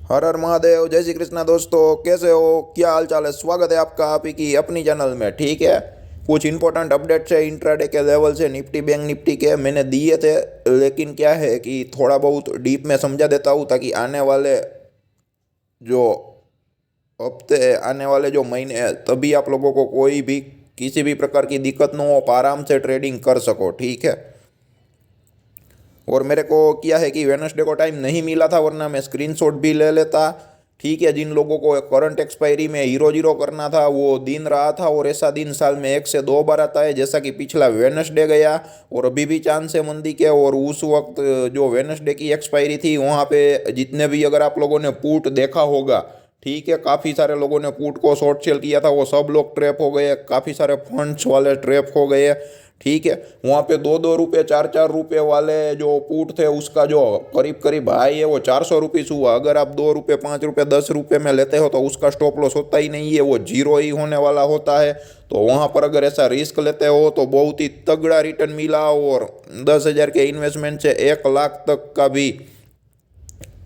हर हर महादेव, जय श्री कृष्णा। दोस्तों कैसे हो, क्या हाल चाल है? स्वागत है आपका आप ही की अपनी चैनल में। ठीक है, कुछ इंपॉर्टेंट अपडेट्स है इंट्राडे के लेवल से, निफ्टी बैंक निफ्टी के मैंने दिए थे, लेकिन क्या है कि थोड़ा बहुत डीप में समझा देता हूँ ताकि आने वाले जो हफ्ते, आने वाले जो महीने हैं, तभी आप लोगों को कोई भी किसी भी प्रकार की दिक्कत न हो, आप आराम से ट्रेडिंग कर सको। ठीक है, और मेरे को क्या है कि वेडनेसडे को टाइम नहीं मिला था, वरना मैं स्क्रीनशॉट भी ले लेता। ठीक है, जिन लोगों को करंट एक्सपायरी में हीरो जीरो करना था वो दिन रहा था, और ऐसा दिन साल में 1 से 2 बार आता है, जैसा कि पिछला वेडनेसडे गया और अभी भी चांस है मंदी के। और उस वक्त जो वेडनेसडे की एक्सपायरी थी वहाँ पे जितने भी, अगर आप लोगों ने पुट देखा होगा, ठीक है, काफ़ी सारे लोगों ने पुट को शॉर्ट सेल किया था, वो सब लोग ट्रैप हो गए, काफ़ी सारे फंड्स वाले ट्रैप हो गए। ठीक है, वहाँ पे 2-2 रुपये 4-4 रुपये वाले जो पुट थे, उसका जो करीब करीब हाई है वो 400 रुपीज़ हुआ। अगर आप 2 रुपये 5 रुपये 10 रुपये में लेते हो तो उसका स्टॉप लॉस होता ही नहीं है, वो जीरो ही होने वाला होता है। तो वहाँ पर अगर ऐसा रिस्क लेते हो तो बहुत ही तगड़ा रिटर्न मिला, और 10,000 के इन्वेस्टमेंट से 1 लाख तक का भी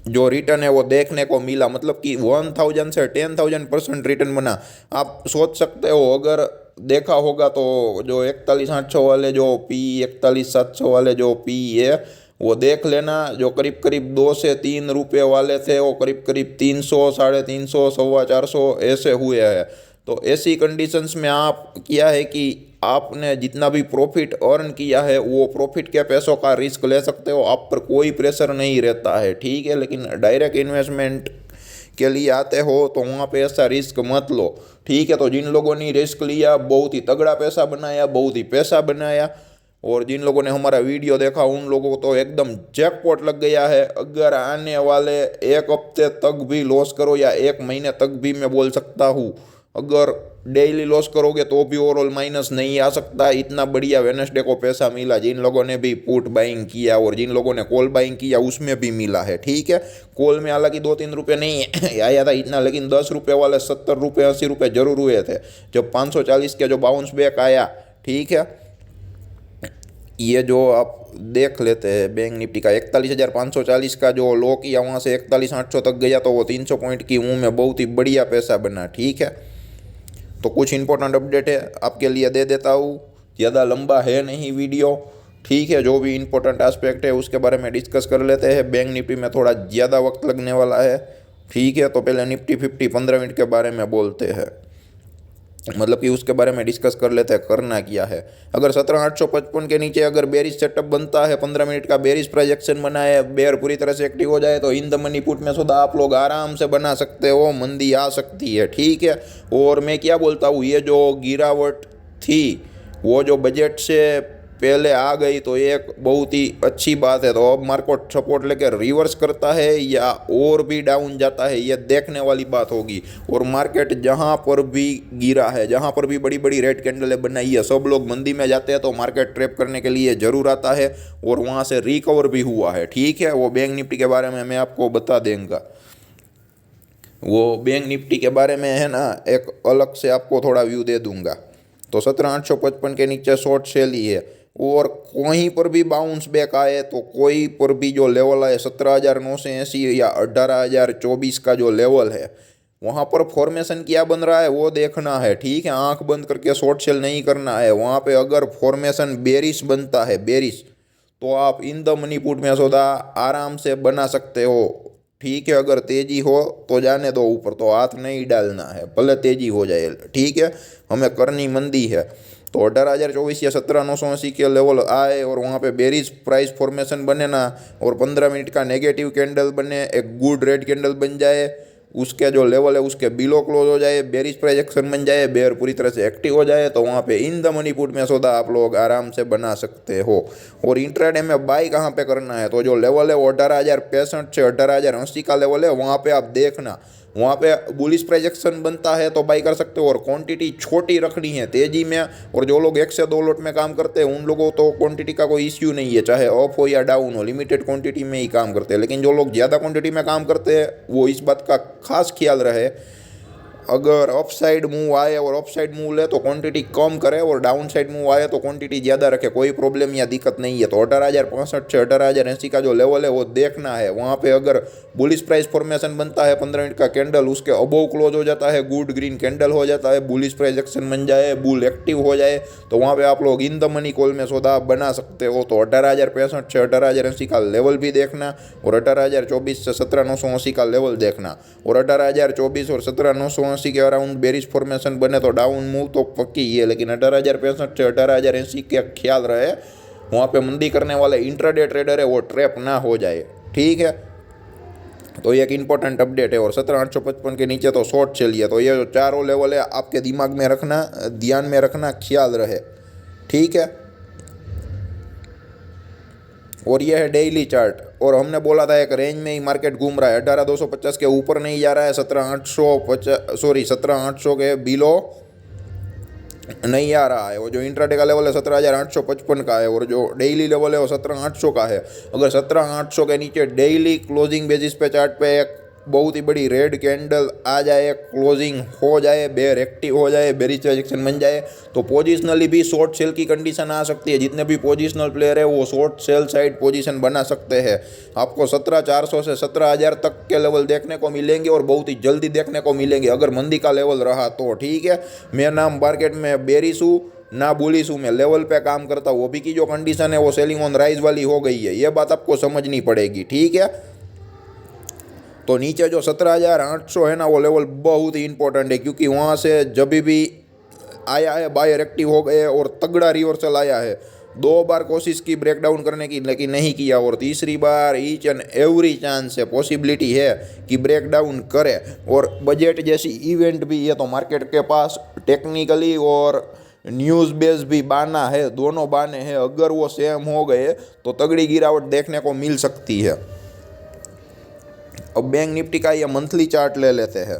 जो रिटर्न है वो देखने को मिला। मतलब कि 1,000 से 10,000% रिटर्न बना। आप सोच सकते हो, अगर देखा होगा तो जो 41,800 वाले जो पी, 41,700 वाले जो पी है, वो देख लेना। जो करीब करीब 2 से 3 रुपये वाले थे वो करीब करीब 300, 350, 450 ऐसे हुए हैं। तो ऐसी कंडीशंस में आप क्या है कि आपने जितना भी प्रॉफिट अर्न किया है वो प्रॉफिट के पैसों का रिस्क ले सकते हो, आप पर कोई प्रेशर नहीं रहता है। ठीक है, लेकिन डायरेक्ट इन्वेस्टमेंट के लिए आते हो तो वहाँ पे ऐसा रिस्क मत लो। ठीक है, तो जिन लोगों ने रिस्क लिया बहुत ही तगड़ा पैसा बनाया, बहुत ही पैसा बनाया। और जिन लोगों ने हमारा वीडियो देखा उन लोगों को तो एकदम जैकपॉट लग गया है। अगर आने वाले 1 हफ्ते तक भी लॉस करो या 1 महीने तक भी, मैं बोल सकता हूँ, अगर डेली लॉस करोगे तो भी ओवरऑल माइनस नहीं आ सकता। इतना बढ़िया वेडनेसडे को पैसा मिला, जिन लोगों ने भी पुट बाइंग किया और जिन लोगों ने कॉल बाइंग किया उसमें भी मिला है। ठीक है, कॉल में हालांकि 2-3 रुपये नहीं आया था इतना, लेकिन 10 रुपये वाले 70 रुपये 80 रुपये जरूर हुए थे जब 540 के जो बाउंस बैक आया। ठीक है, ये जो आप देख लेते हैं बैंक निफ्टी का 41,540 का जो लो किया, वहाँ से 41,800 तक गया, तो वो 300 पॉइंट की मुँह में बहुत ही बढ़िया पैसा बना। ठीक है, तो कुछ इंपॉर्टेंट अपडेट है आपके लिए दे देता हूँ, ज़्यादा लंबा है नहीं वीडियो। ठीक है, जो भी इंपॉर्टेंट एस्पेक्ट है उसके बारे में डिस्कस कर लेते हैं। बैंक निफ्टी में थोड़ा ज़्यादा वक्त लगने वाला है। ठीक है, तो पहले निफ्टी 50 15 मिनट के बारे में बोलते हैं, मतलब कि उसके बारे में डिस्कस कर लेते हैं करना क्या है। अगर 17,855 के नीचे अगर बेरिश सेटअप बनता है, 15 मिनट का बेरिश प्रोजेक्शन बना है, बेयर पूरी तरह से एक्टिव हो जाए, तो इन द मनी पुट में सौदा आप लोग आराम से बना सकते हो, मंदी आ सकती है। ठीक है, और मैं क्या बोलता हूँ, ये जो गिरावट थी वो जो बजट से पहले आ गई तो एक बहुत ही अच्छी बात है। तो अब मार्केट सपोर्ट लेकर रिवर्स करता है या और भी डाउन जाता है, ये देखने वाली बात होगी। और मार्केट जहाँ पर भी गिरा है, जहाँ पर भी बड़ी बड़ी रेड कैंडलें बनाई है, सब लोग मंदी में जाते हैं तो मार्केट ट्रैप करने के लिए ज़रूर आता है, और वहाँ से रिकवर भी हुआ है। ठीक है, वो बैंक निफ्टी के बारे में मैं आपको बता देंगे। वो बैंक निफ्टी के बारे में है ना, एक अलग से आपको थोड़ा व्यू दे दूंगा। तो 17,855 के नीचे शॉर्ट सेल ही है, और कहीं पर भी बाउंस बैक आए तो कोई पर भी जो लेवल है 17,980 या 18,024 का जो लेवल है, वहाँ पर फॉर्मेशन क्या बन रहा है वो देखना है। ठीक है, आंख बंद करके शॉर्ट सेल नहीं करना है। वहाँ पे अगर फॉर्मेशन बेरिश बनता है, बेरिश, तो आप इन द मनी पुट में सौदा आराम से बना सकते हो। ठीक है, अगर तेजी हो तो जाने दो ऊपर, तो हाथ नहीं डालना है, भले तेजी हो जाए। ठीक है, हमें करनी मंदी है। तो 18,024 या 17,980 के लेवल आए और वहाँ पे बेरिज प्राइस फॉर्मेशन बने ना, और 15 मिनट का नेगेटिव कैंडल बने, एक गुड रेड कैंडल बन जाए, उसके जो लेवल है उसके बिलो क्लोज हो जाए, बेरिज प्रोजेक्शन बन जाए, बेयर पूरी तरह से एक्टिव हो जाए, तो वहाँ पे इन द मनी पुट में सौदा आप लोग आराम से बना सकते हो। और इंट्राडे में बाई कहाँ पे करना है, तो जो लेवल है वो 18,065 से 18,080 का लेवल है, वहाँ पे आप देखना, वहाँ पे बुलिश प्रोजेक्शन बनता है तो बाई कर सकते हो। और क्वांटिटी छोटी रखनी है तेजी में, और जो लोग 1 से 2 लॉट में काम करते हैं उन लोगों तो क्वांटिटी का कोई इश्यू नहीं है, चाहे अप हो या डाउन हो, लिमिटेड क्वांटिटी में ही काम करते हैं। लेकिन जो लोग ज़्यादा क्वांटिटी में काम करते हैं वो इस बात का खास ख्याल रहे, अगर अप साइड मूव आए और अप साइड मूव ले तो क्वांटिटी कम करे और डाउन साइड मूव आए तो क्वांटिटी ज़्यादा रखे, कोई प्रॉब्लम या दिक्कत नहीं है। तो 18,065 से 18,080 का जो लेवल है वो देखना है। वहाँ पे अगर बुलिश प्राइस फॉर्मेशन बनता है 15 मिनट का कैंडल, उसके अबोव क्लोज हो जाता है, गुड ग्रीन कैंडल हो जाता है, बुलिश प्राइस एक्शन बन जाए, बुल एक्टिव हो जाए, तो वहाँ पे आप लोग इन द मनी कॉल में सौदा बना सकते हो। तो 18,065 से 18,080 का लेवल भी देखना और 18,024 से 17,980 का लेवल देखना। और 18,024 और 17,980 के अराउंड बेरिश फॉर्मेशन बने तो डाउन मूव तो पक्की ही है, लेकिन 18,065 से 18,080 के ख्याल रहे, वहाँ पे मंदी करने वाले इंट्राडे ट्रेडर है वो ट्रैप ना हो जाए, ठीक है। तो ये एक इंपॉर्टेंट अपडेट है। और 17,855 के नीचे तो शॉर्ट चलिए। तो ये जो चारों लेवल है आपके दिमाग में रखना, ध्यान में रखना, ख्याल रहे, ठीक है। और ये है डेली चार्ट। और हमने बोला था एक रेंज में ही मार्केट घूम रहा है, 18,250 के ऊपर नहीं जा रहा है, 17,800 के बिलो नहीं आ रहा है। वो जो इंट्राडे का लेवल है 17,855 का है और जो डेली लेवल है वो 17,800 का है। अगर 17,800 के नीचे डेली क्लोजिंग बेसिस पे चार्ट पे एक बहुत ही बड़ी रेड कैंडल आ जाए, क्लोजिंग हो जाए, बेयर एक्टिव हो जाए, बेरिश रिजेक्शन बन जाए, तो पोजिशनली भी शॉर्ट सेल की कंडीशन आ सकती है। जितने भी पोजिशनल प्लेयर है वो शॉर्ट सेल साइड पोजीशन बना सकते हैं। आपको 17,400 से 17,000 तक के लेवल देखने को मिलेंगे और बहुत ही जल्दी देखने को मिलेंगे अगर मंदी का लेवल रहा तो, ठीक है। मेरा नाम मार्केट में बेरिश हूँ ना बुलिश हूँ, मैं लेवल पे काम करता हूँ। अभी की जो कंडीशन है वो सेलिंग ऑन राइज वाली हो गई है, ये बात आपको समझनी पड़ेगी, ठीक है। तो नीचे जो 17,800 है ना वो लेवल बहुत ही इंपॉर्टेंट है, क्योंकि वहाँ से जब भी आया है बायर एक्टिव हो गए और तगड़ा रिवर्सल आया है। 2 बार कोशिश की ब्रेकडाउन करने की लेकिन नहीं किया, और तीसरी बार ईच एंड एवरी चांस है, पॉसिबिलिटी है कि ब्रेकडाउन करे। और बजट जैसी इवेंट भी है तो मार्केट के पास टेक्निकली और न्यूज़ बेस भी बाना है, दोनों बाने हैं। अगर वो सेम हो गए तो तगड़ी गिरावट देखने को मिल सकती है। अब बैंक निफ्टी का ये मंथली चार्ट ले लेते हैं।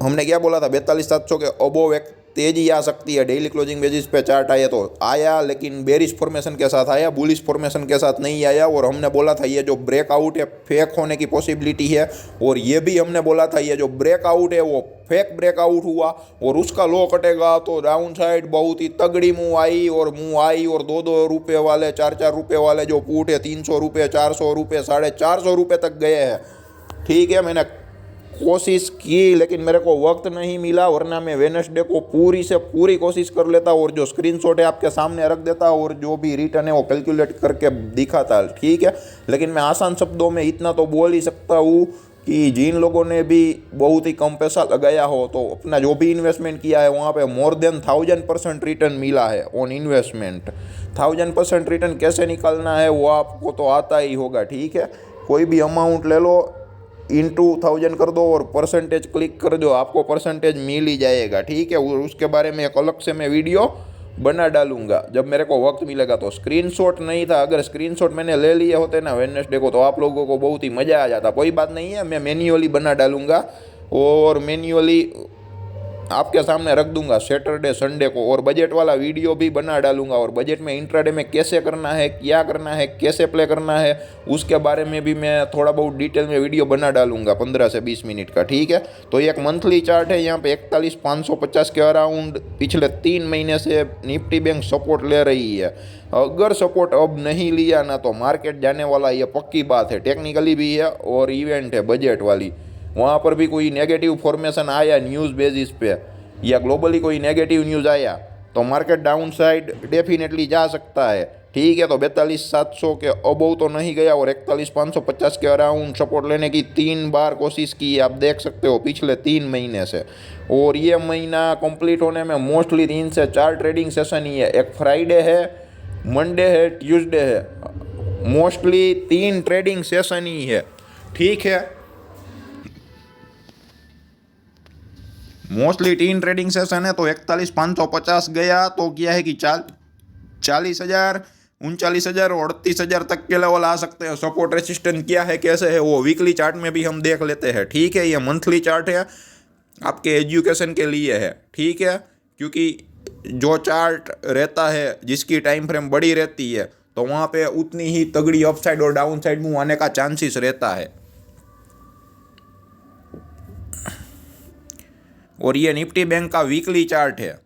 हमने क्या बोला था, 42,700 के अबोव एक तेजी आ सकती है। डेली क्लोजिंग बेसिस पे चार्ट आया तो आया, लेकिन बेरिश फॉर्मेशन के साथ आया, बुलिश फॉर्मेशन के साथ नहीं आया। और हमने बोला था ये जो ब्रेकआउट है फेक होने की पॉसिबिलिटी है, और ये भी हमने बोला था ये जो ब्रेकआउट है वो फेक ब्रेकआउट हुआ और उसका लो कटेगा तो डाउन साइड बहुत ही तगड़ी मूव आई। और 2-2 रुपये वाले, 4-4 रुपये वाले जो पुट है 300 रुपये, 400 रुपये, 450 रुपये तक गए हैं, ठीक है। मैंने कोशिश की लेकिन मेरे को वक्त नहीं मिला, वरना मैं वेडनेसडे को पूरी से पूरी कोशिश कर लेता और जो स्क्रीनशॉट है आपके सामने रख देता और जो भी रिटर्न है वो कैलकुलेट करके दिखाता, ठीक है। लेकिन मैं आसान शब्दों में इतना तो बोल ही सकता हूँ कि जिन लोगों ने भी बहुत ही कम पैसा लगाया हो तो अपना जो भी इन्वेस्टमेंट किया है वहाँ पे मोर देन 1000% रिटर्न मिला है ऑन इन्वेस्टमेंट। 1000% रिटर्न कैसे निकालना है वो आपको तो आता ही होगा, ठीक है। कोई भी अमाउंट ले लो, इंटू 1000 कर दो और परसेंटेज क्लिक कर दो, आपको परसेंटेज मिल ही जाएगा, ठीक है। और उसके बारे में एक अलग से मैं वीडियो बना डालूंगा जब मेरे को वक्त मिलेगा। तो स्क्रीनशॉट नहीं था, अगर स्क्रीनशॉट मैंने ले लिए होते ना वेडनेसडे को तो आप लोगों को बहुत ही मज़ा आ जाता। कोई बात नहीं है, मैं मैन्युअली बना डालूंगा और मैन्युअली आपके सामने रख दूंगा सैटरडे संडे को, और बजट वाला वीडियो भी बना डालूंगा। और बजट में इंट्राडे में कैसे करना है, क्या करना है, कैसे प्ले करना है, उसके बारे में भी मैं थोड़ा बहुत डिटेल में वीडियो बना डालूंगा 15 से 20 मिनट का, ठीक है। तो ये एक मंथली चार्ट है, यहाँ पे 41,550 के अराउंड पिछले 3 महीने से निफ्टी बैंक सपोर्ट ले रही है। अगर सपोर्ट अब नहीं लिया ना तो मार्केट जाने वाला, ये पक्की बात है। टेक्निकली भी है और इवेंट है बजट वाली, वहाँ पर भी कोई नेगेटिव फॉर्मेशन आया न्यूज़ बेसिस पे या ग्लोबली कोई नेगेटिव न्यूज़ आया तो मार्केट डाउन साइड डेफिनेटली जा सकता है, ठीक है। तो 42,700 के अबोव तो नहीं गया और 41,550 के अराउंड सपोर्ट लेने की 3 बार कोशिश की है, आप देख सकते हो पिछले 3 महीने से। और ये महीना कंप्लीट होने में मोस्टली 3 से 4 ट्रेडिंग सेशन ही है। एक फ्राइडे है, मंडे है, ट्यूसडे है, मोस्टली 3 ट्रेडिंग सेशन ही है, ठीक है। मोस्टली 3 ट्रेडिंग सेशन है तो 41,550 गया तो क्या है कि 40,000, 39,000 और 38,000 तक के लेवल आ सकते हैं। सपोर्ट रेसिस्टेंट क्या है, कैसे है, वो वीकली चार्ट में भी हम देख लेते हैं, ठीक है। ये मंथली चार्ट है, आपके एजुकेशन के लिए है, ठीक है। क्योंकि जो चार्ट रहता है जिसकी टाइम फ्रेम बड़ी रहती है तो वहाँ पे उतनी ही तगड़ी अपसाइड और डाउन साइड मूव आने का चांसेस रहता है। और ये निफ्टी बैंक का वीकली चार्ट है।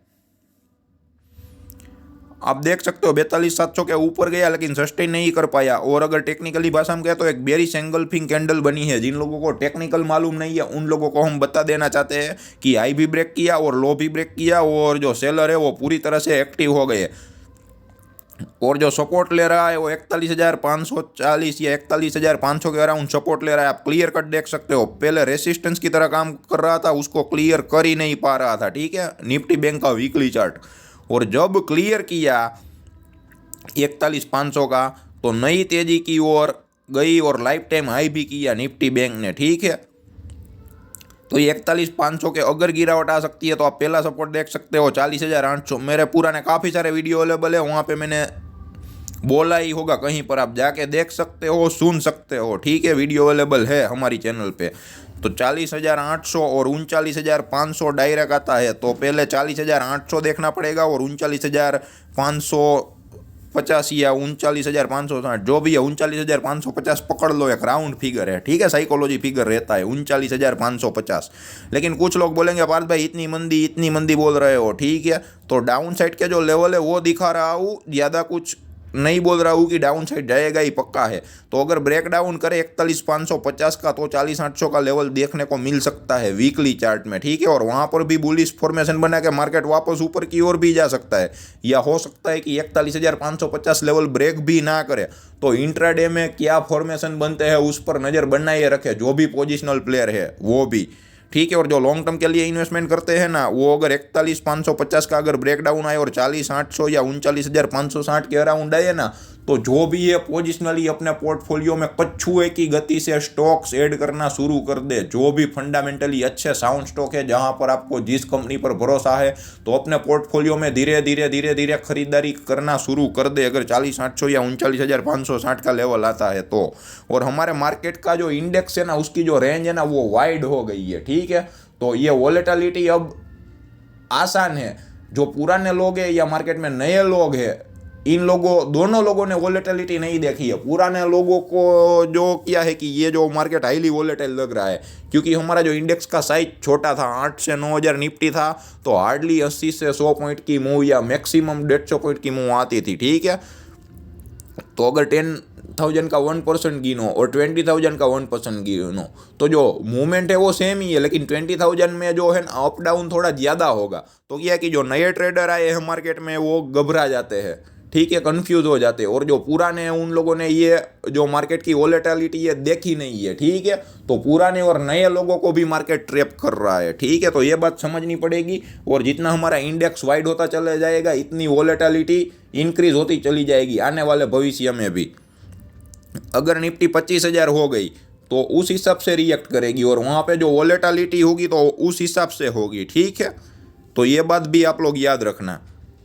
आप देख सकते हो 42,700 के ऊपर गया लेकिन सस्टेन नहीं कर पाया। और अगर टेक्निकली भाषा में कहें तो एक बेरिश एंगल्फिंग कैंडल बनी है। जिन लोगों को टेक्निकल मालूम नहीं है उन लोगों को हम बता देना चाहते हैं कि हाई भी ब्रेक किया और लो भी ब्रेक किया, और जो सेलर है वो पूरी तरह से एक्टिव हो गए। और जो सपोर्ट ले रहा है वो 41,540 या 41,500 के अराउंड सपोर्ट ले रहा है। आप क्लियर कट देख सकते हो, पहले रेसिस्टेंस की तरह काम कर रहा था, उसको क्लियर कर ही नहीं पा रहा था। ठीक है, निफ्टी बैंक का वीकली चार्ट। और जब क्लियर किया 41,500 का तो नई तेजी की ओर गई और लाइफ टाइम हाई भी किया निफ्टी बैंक ने। ठीक है, तो ये 41,500 के अगर गिरावट आ सकती है तो आप पहला सपोर्ट देख सकते हो 40,800। मेरे पुराने काफ़ी सारे वीडियो अवेलेबल है, वहाँ पे मैंने बोला ही होगा, कहीं पर आप जाके देख सकते हो, सुन सकते हो। ठीक है, वीडियो अवेलेबल है हमारी चैनल पे। तो 40,800 और 39,500 डायरेक्ट आता है, तो पहले 40,800 देखना पड़ेगा और 39,550 या 39,560 जो भी है 39,550 पकड़ लो, एक राउंड फिगर है। ठीक है, साइकोलॉजी फिगर रहता है 39,550। लेकिन कुछ लोग बोलेंगे पार्थ भाई इतनी मंदी बोल रहे हो। ठीक है, तो डाउन साइड के जो लेवल है वो दिखा रहा हूँ, ज़्यादा कुछ नहीं बोल रहा हूँ कि डाउन साइड जाएगा ही पक्का है। तो अगर ब्रेक डाउन करे 41,550 का तो 40,800 का लेवल देखने को मिल सकता है वीकली चार्ट में। ठीक है, और वहाँ पर भी बुलिश फॉर्मेशन बना के मार्केट वापस ऊपर की ओर भी जा सकता है, या हो सकता है कि 41,550 लेवल ब्रेक भी ना करे। तो इंट्राडे में क्या फॉर्मेशन बनते हैं उस पर नज़र बनाए रखे जो भी पोजिशनल प्लेयर है वो भी। ठीक है, और जो लॉन्ग टर्म के लिए इन्वेस्टमेंट करते हैं ना, वो अगर 41,550 का अगर ब्रेकडाउन आए और 40,800 या 39,560 के अराउंड आए ना, तो जो भी है पोजिशनली अपने पोर्टफोलियो में कछुए की गति से स्टॉक्स ऐड करना शुरू कर दे। जो भी फंडामेंटली अच्छे साउंड स्टॉक है, जहां पर आपको जिस कंपनी पर भरोसा है, तो अपने पोर्टफोलियो में धीरे धीरे खरीदारी करना शुरू कर दे अगर 40,800 या 39,560 का लेवल आता है तो। और हमारे मार्केट का जो इंडेक्स है ना, उसकी जो रेंज है ना वो वाइड हो गई है। ठीक है, तो ये वॉलेटिलिटी अब आसान है। जो पुराने लोग हैं या मार्केट में नए लोग हैं, इन दोनों लोगों ने वॉलेटिलिटी नहीं देखी है। पुराने लोगों को जो किया है कि ये जो मार्केट हाईली वॉलेटाइल लग रहा है, क्योंकि हमारा जो इंडेक्स का साइज छोटा था, 8 से 9,000 निफ्टी था, तो हार्डली 80 से 100 पॉइंट की मूव या मैक्सिमम 150 पॉइंट की मूव आती थी। ठीक है, तो अगर 10,000 का 1% गिनो और 20,000 का 1% गिनो तो जो मूवमेंट है वो सेम ही है, लेकिन 20,000 में जो है ना अप डाउन थोड़ा ज़्यादा होगा। तो क्या है कि जो नए ट्रेडर आए हैं मार्केट में वो घबरा जाते हैं। ठीक है, कंफ्यूज हो जाते हैं। और जो पुराने हैं उन लोगों ने ये जो मार्केट की वॉलेटिलिटी ये देखी नहीं है। ठीक है, तो पुराने और नए लोगों को भी मार्केट ट्रैप कर रहा है। ठीक है, तो ये बात समझनी पड़ेगी। और जितना हमारा इंडेक्स वाइड होता चला जाएगा, इतनी वॉलेटिलिटी इंक्रीज होती चली जाएगी आने वाले भविष्य में भी। अगर निफ्टी 25,000 हो गई तो उस हिसाब से रिएक्ट करेगी, और वहाँ पे जो वॉलेटिलिटी होगी तो उस हिसाब से होगी। ठीक है, तो ये बात भी आप लोग याद रखना।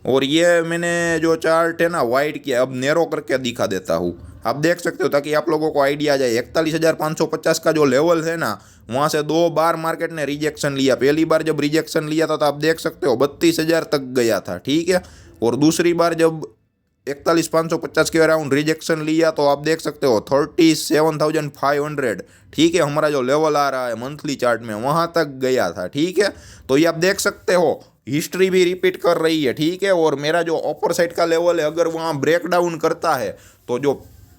और ये मैंने जो चार्ट है ना वाइड किया, अब नैरो करके दिखा देता हूँ, आप देख सकते हो, ताकि आप लोगों को आइडिया आ जाए। 41,550 का जो लेवल है ना, वहाँ से 2 बार मार्केट ने रिजेक्शन लिया। पहली बार जब रिजेक्शन लिया था तो आप देख सकते हो 32,000 तक गया था। ठीक है, और दूसरी बार जब 41,550 के अराउंड रिजेक्शन लिया तो आप देख सकते हो 37,500। ठीक है, हमारा जो लेवल आ रहा है मंथली चार्ट में वहाँ तक गया था। ठीक है, तो ये आप देख सकते हो हिस्ट्री भी रिपीट कर रही है। ठीक है, और मेरा जो अपर साइड का लेवल है अगर वहाँ ब्रेक डाउन करता है तो जो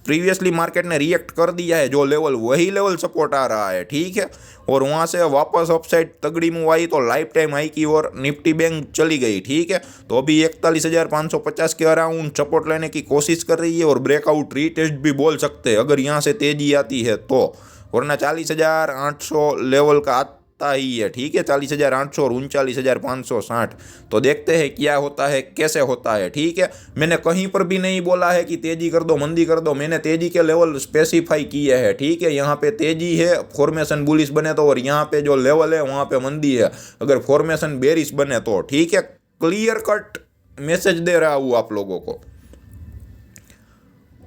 प्रीवियसली मार्केट ने रिएक्ट कर दिया है जो लेवल, वही लेवल सपोर्ट आ रहा है। ठीक है, और वहाँ से वापस अपसाइड तगड़ी मूव आई तो लाइफ टाइम हाई की ओर निफ्टी बैंक चली गई। ठीक है, तो अभी 41,550 के अराउंड सपोर्ट लेने की कोशिश कर रही है और ब्रेकआउट रीटेस्ट भी बोल सकते हैं अगर यहाँ से तेजी आती है तो, वरना 40,800 लेवल का आता ही है। ठीक है, 40,800 और 39,560। तो देखते हैं क्या होता है, कैसे होता है। ठीक है, मैंने कहीं पर भी नहीं बोला है कि तेजी कर दो मंदी कर दो, मैंने तेजी के लेवल स्पेसिफाई किए हैं। ठीक है, यहाँ पे तेजी है फॉर्मेशन बुलिश बने तो, और यहाँ पे जो लेवल है वहाँ पे मंदी है अगर फॉर्मेशन बेरिश बने तो। ठीक है, क्लियर कट मैसेज दे रहा हूँ आप लोगों को।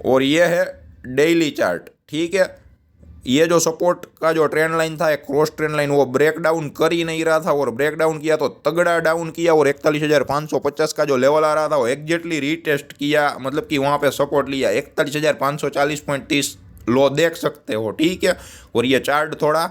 और ये है डेली चार्ट। ठीक है, ये जो सपोर्ट का जो ट्रेंड लाइन था, एक क्रॉस ट्रेंड लाइन, वो ब्रेक डाउन कर ही नहीं रहा था, और ब्रेक डाउन किया तो तगड़ा डाउन किया, और 41,550 का जो लेवल आ रहा था वो एग्जैक्टली रीटेस्ट किया, मतलब कि वहाँ पे सपोर्ट लिया। 41,540.30 लो देख सकते हो। ठीक है, और ये चार्ट थोड़ा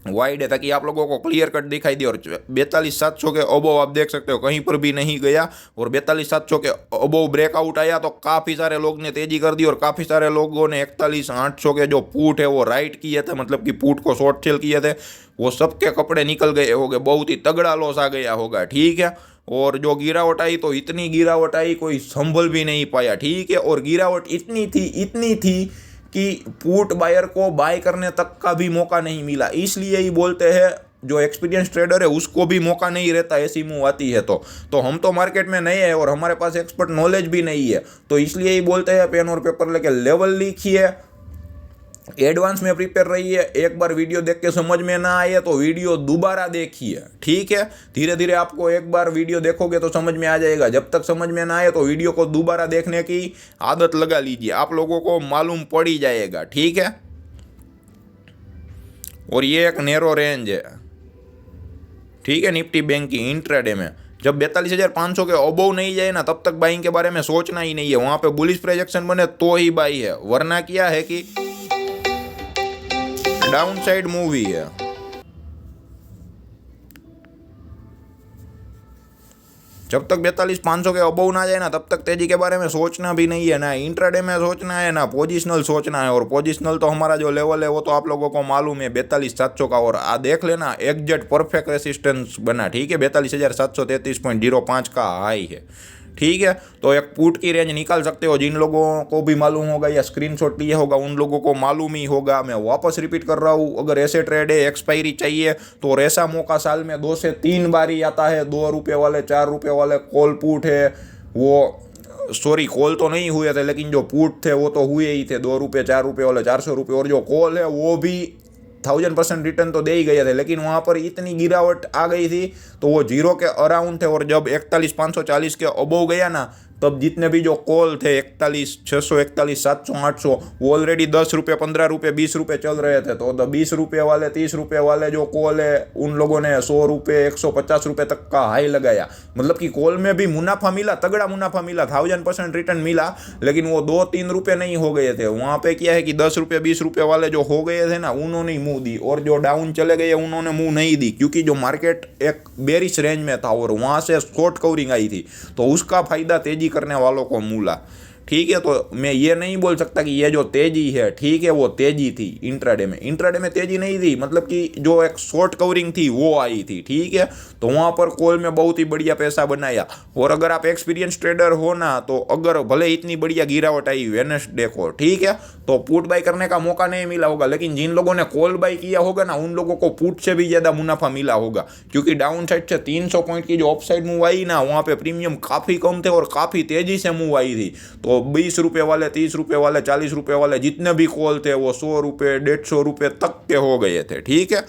वाइड है, ताकि आप लोगों को क्लियर कट दिखाई दे। और 42,700 के अबोव आप देख सकते हो कहीं पर भी नहीं गया, और 42,700 के अबोव ब्रेकआउट आया तो काफ़ी सारे लोग ने तेजी कर दी, और काफ़ी सारे लोगों ने 41,800 के जो पुट है वो राइट किए थे, मतलब कि पुट को शॉर्ट सेल किए थे, वो सबके कपड़े निकल गए होंगे, बहुत ही तगड़ा लॉस आ गया होगा, ठीक है। और जो गिरावट आई तो इतनी गिरावट आई कोई संभल भी नहीं पाया, ठीक है। और गिरावट इतनी थी कि पुट बायर को बाय करने तक का भी मौका नहीं मिला। इसलिए ही बोलते हैं जो एक्सपीरियंस ट्रेडर है उसको भी मौका नहीं रहता ऐसी मूव आती है तो हम तो मार्केट में नए हैं और हमारे पास एक्सपर्ट नॉलेज भी नहीं है, तो इसलिए ही बोलते हैं पेन और पेपर लेके लेवल लिखिए, एडवांस में प्रिपेयर रहिए। एक बार वीडियो देख के समझ में ना आए तो वीडियो दोबारा देखिए, ठीक है। धीरे धीरे आपको एक बार वीडियो देखोगे तो समझ में आ जाएगा, जब तक समझ में ना आए तो वीडियो को दोबारा देखने की आदत लगा लीजिए, आप लोगों को मालूम पड़ ही जाएगा, ठीक है। और ये एक नैरो रेंज है, ठीक है, निफ्टी बैंक की इंट्राडे में जब 42,500 के अबोव नहीं जाए ना तब तक बाइंग के बारे में सोचना ही नहीं है। वहां पे बुलिश प्रोजेक्शन बने तो ही बाई है, वरना क्या है कि डाउन साइड मूव ही है। जब तक 42,500 के अबोव ना जाए ना तब तक तेजी के बारे में सोचना भी नहीं है, ना इंट्राडे में सोचना है ना पोजिशनल सोचना है। और पोजिशनल तो हमारा जो लेवल है वो तो आप लोगों को मालूम है 42,700 का, और आ देख लेना एग्जैक्ट परफेक्ट रेसिस्टेंस बना, ठीक है। 42,733.05 का हाई है, ठीक है। तो एक पुट की रेंज निकाल सकते हो, जिन लोगों को भी मालूम होगा या स्क्रीनशॉट लिया होगा उन लोगों को मालूम ही होगा। मैं वापस रिपीट कर रहा हूँ, अगर ऐसे ट्रेड है एक्सपायरी चाहिए तो और ऐसा मौका साल में 2 से 3 बार ही आता है। 2 रुपये वाले 4 रुपये वाले कॉल पुट है, वो सॉरी कॉल तो नहीं हुए थे लेकिन जो पुट थे वो तो हुए ही थे, 2 रुपये 4 रुपये वाले 400 रुपये, और जो कॉल है वो भी 1000% रिटर्न तो दे ही गए थे, लेकिन वहाँ पर इतनी गिरावट आ गई थी तो वो जीरो के अराउंड थे। और जब 41,540 के अबोव गया ना तब जितने भी जो कॉल थे 41,600, 41,700, 800 वो ऑलरेडी 10 रुपये, 15 रुपये, 20 रुपये चल रहे थे। तो 20 रुपये वाले, 30 रुपये वाले जो कॉल है उन लोगों ने 100 रुपये, 150 रुपये तक का हाई लगाया, मतलब कि कॉल में भी मुनाफा मिला, तगड़ा मुनाफा मिला, 1000% रिटर्न मिला, लेकिन वो 2-3 रुपये नहीं हो गए थे। वहाँ पे क्या है कि 10 रुपये, 20 रुपये वाले जो हो गए थे ना उन्होंने मुँह दी, और जो डाउन चले गए उन्होंने मुँह नहीं दी, क्योंकि जो मार्केट एक बेरिश रेंज में था और वहाँ से शॉर्ट कवरिंग आई थी तो उसका फायदा तेजी करने वालों को मिला, ठीक है। तो मैं ये नहीं बोल सकता कि ये जो तेजी है, ठीक है, वो तेजी थी इंट्राडे में तेजी नहीं थी, मतलब कि जो एक शॉर्ट कवरिंग थी वो आई थी, ठीक है। तो वहाँ पर कॉल में बहुत ही बढ़िया पैसा बनाया। और अगर आप एक्सपीरियंस ट्रेडर हो ना तो अगर भले इतनी बढ़िया गिरावट आई वेडनेसडे को, ठीक है, तो पुट बाई करने का मौका नहीं मिला होगा, लेकिन जिन लोगों ने कॉल बाई किया होगा ना उन लोगों को पुट से भी ज़्यादा मुनाफा मिला होगा, क्योंकि डाउन साइड से 300 पॉइंट की जो अप साइड मूव आई ना वहाँ पे प्रीमियम काफ़ी कम थे और काफ़ी तेज़ी से मूव आई थी। तो 20 रुपये वाले, 30 रुपये वाले, 40 रुपये वाले जितने भी कॉल थे वो 100 रुपये, 150 रुपये तक के हो गए थे, ठीक है।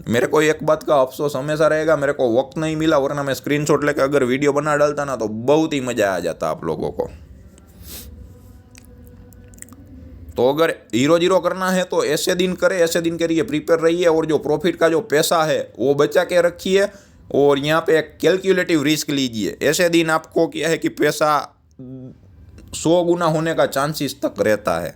मेरे को एक बात का अफसोस हमेशा रहेगा, मेरे को वक्त नहीं मिला, वरना मैं स्क्रीनशॉट लेकर अगर वीडियो बना डालता ना तो बहुत ही मजा आ जाता आप लोगों को। तो अगर हीरो जीरो करना है तो ऐसे दिन करे, ऐसे दिन के लिए प्रिपेयर रहिए, और जो प्रॉफिट का जो पैसा है वो बचा के रखिए, और यहाँ पे एक कैलकुलेटिव रिस्क लीजिए। ऐसे दिन आपको क्या है कि पैसा 100 गुना होने का चांसेस तक रहता है।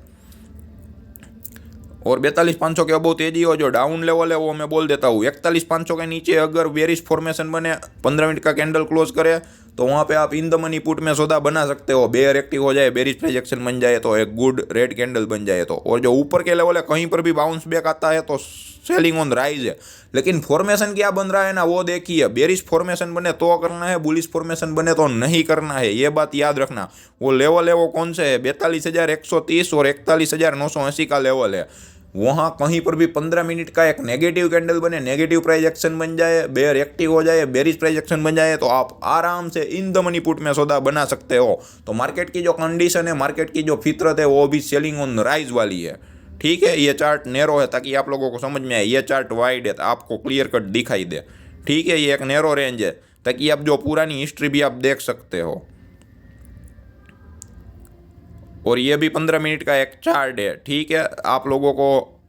और 42,500 के अबोव तेजी हो, जो डाउन लेवल है वो मैं बोल देता हूँ 41,500 के नीचे अगर बेरिश फॉर्मेशन बने, 15 मिनट का कैंडल क्लोज करे तो वहाँ पे आप इन द मनी पुट में सौदा बना सकते हो। बेयर एक्टिव हो जाए, बेरिश प्रोजेक्शन बन जाए तो एक गुड रेड कैंडल बन जाए तो, और जो ऊपर के लेवल है कहीं पर भी बाउंस बैक आता है तो सेलिंग ऑन राइज है। लेकिन फॉर्मेशन क्या बन रहा है ना वो देखिए, बेरिश फॉर्मेशन बने तो करना है, बुलिश फॉर्मेशन बने तो नहीं करना है, ये बात याद रखना। वो लेवल है वो कौन से है, 42,130 और 41,980 का लेवल है। वहाँ कहीं पर भी 15 मिनट का एक नेगेटिव कैंडल बने, नेगेटिव प्राइजेक्शन बन जाए, बेयर एक्टिव हो जाए, बेरिश प्राइजेक्शन बन जाए तो आप आराम से इन द मनी पुट में सौदा बना सकते हो। तो मार्केट की जो कंडीशन है, मार्केट की जो फितरत है वो भी सेलिंग ऑन राइज वाली है, ठीक है। ये चार्ट नैरो है ताकि आप लोगों को समझ में आए, ये चार्ट वाइड है तो आपको क्लियर कट दिखाई दे, ठीक है। ये एक नैरो रेंज है ताकि आप जो पुरानी हिस्ट्री भी आप देख सकते हो। और ये भी 15 मिनट का एक चार्ट है, ठीक है। आप लोगों को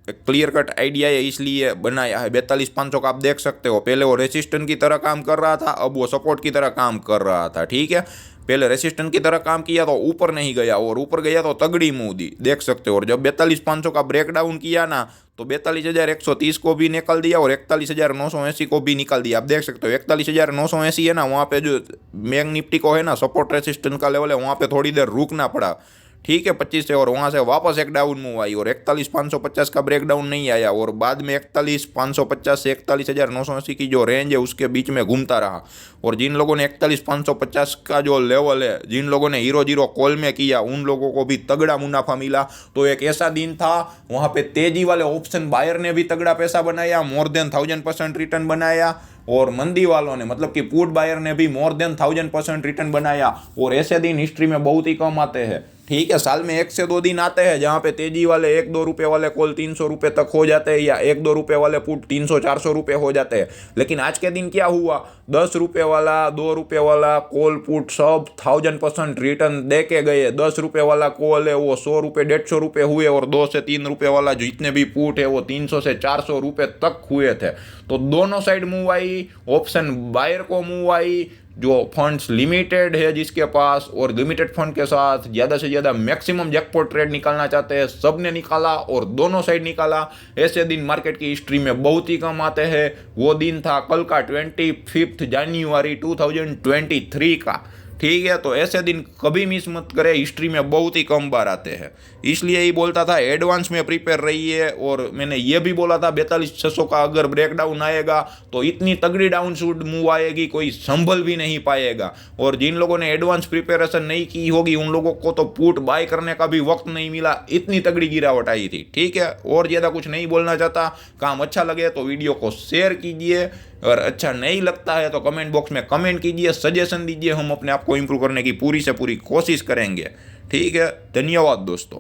क्लियर कट आइडिया है इसलिए बनाया है। 42,500 का आप देख सकते हो, पहले वो रेसिस्टेंट की तरह काम कर रहा था, अब वो सपोर्ट की तरह काम कर रहा था, ठीक है। पहले रेसिस्टेंट की तरह काम किया तो ऊपर नहीं गया, और ऊपर गया तो तगड़ी मूव दी, देख सकते हो। और जब 42,500 का ब्रेकडाउन किया ना तो 42,130 को भी निकाल दिया और 41,980 को भी निकाल दिया। आप देख सकते हो 41,980 है ना, वहाँ पे जो बैंक निफ्टी को है ना सपोर्ट रेसिस्टेंट का लेवल है, वहाँ पे थोड़ी देर रुकना पड़ा, ठीक है, 25 से, और वहाँ से वापस एक डाउन मूव आई और 41,550 का ब्रेकडाउन नहीं आया, और बाद में 41,550 से 41,980 की जो रेंज है उसके बीच में घूमता रहा। और जिन लोगों ने 41,550 का जो लेवल है, जिन लोगों ने हीरो जीरो कॉल में किया, उन लोगों को भी तगड़ा मुनाफा मिला। तो एक ऐसा दिन था, वहाँ पे तेजी वाले ऑप्शन बायर ने भी तगड़ा पैसा बनाया, मोर देन 1000% रिटर्न बनाया, और मंदी वालों ने मतलब कि पुट बायर ने भी मोर देन 1000% रिटर्न बनाया। और ऐसे दिन हिस्ट्री में बहुत ही कम आते हैं, ठीक है। साल में 1 से 2 दिन आते हैं जहाँ पे तेजी वाले 1-2 रुपये वाले कॉल 300 रुपये तक हो जाते हैं, या 1-2 रुपये वाले पुट 300-400 रुपये हो जाते हैं। लेकिन आज के दिन क्या हुआ, 10 रुपये वाला, 2 रुपये वाला कॉल पुट सब 1000% रिटर्न दे के गए। 10 रुपये वाला कॉल है वो 100 रुपये 150 रुपये हुए, और 2 से 3 रुपये वाला जितने भी पुट है वो 300 से 400 रुपये तक हुए थे। तो दोनों साइड मूव आई, ऑप्शन बायर को मूव आई, जो फंड्स लिमिटेड है जिसके पास, और लिमिटेड फंड के साथ ज़्यादा से ज़्यादा मैक्सिमम जैकपॉट ट्रेड निकालना चाहते हैं, सब ने निकाला और दोनों साइड निकाला। ऐसे दिन मार्केट की हिस्ट्री में बहुत ही कम आते हैं। वो दिन था कल का 25 जनवरी 2023 का, ठीक है। तो ऐसे दिन कभी मिस मत करें, हिस्ट्री में बहुत ही कम बार आते हैं। इसलिए ही बोलता था एडवांस में प्रिपेयर रहिए। और मैंने ये भी बोला था 42,600 का अगर ब्रेकडाउन आएगा तो इतनी तगड़ी डाउन शूट मूव आएगी, कोई संभल भी नहीं पाएगा। और जिन लोगों ने एडवांस प्रिपरेशन नहीं की होगी उन लोगों को तो पुट बाय करने का भी वक्त नहीं मिला, इतनी तगड़ी गिरावट आई थी, ठीक है। और ज़्यादा कुछ नहीं बोलना चाहता। काम अच्छा लगे तो वीडियो को शेयर कीजिए, और अच्छा नहीं लगता है तो कमेंट बॉक्स में कमेंट कीजिए, सजेशन दीजिए, हम अपने आप को इम्प्रूव करने की पूरी से पूरी कोशिश करेंगे, ठीक है। धन्यवाद दोस्तों।